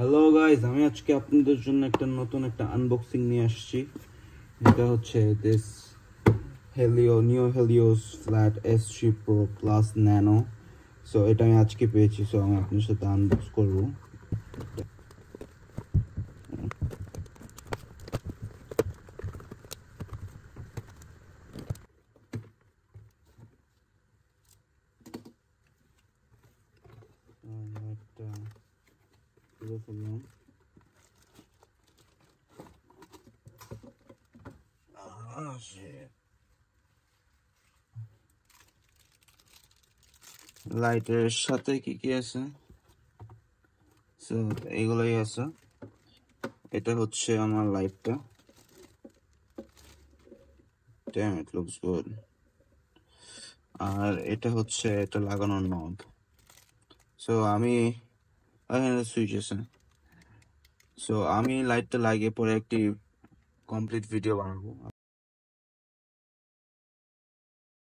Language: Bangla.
হ্যালো গাইস, আমি আজকে আপনাদের জন্য নতুন একটা আনবক্সিং নিয়ে আসছি। এটা হচ্ছে দিস নিও Helios flat S3 Pro Plus Nano। So এটা আমি আজকে পেয়েছি, সো আমি আপনার সাথে আনবক্স করব। একটা খুলে ফেললাম। লাইটের সাথে কি কি আছে? সো এইগুলাই আছে। এটা হচ্ছে আমার লাইটটা। Damn, it looks good. আর এটা হচ্ছে এটা লাগানোর নব। সো আমি এখানে সুইচ আছে। সো আমি লাইটটা লাগিয়ে পরে একটি কমপ্লিট ভিডিও বানাবো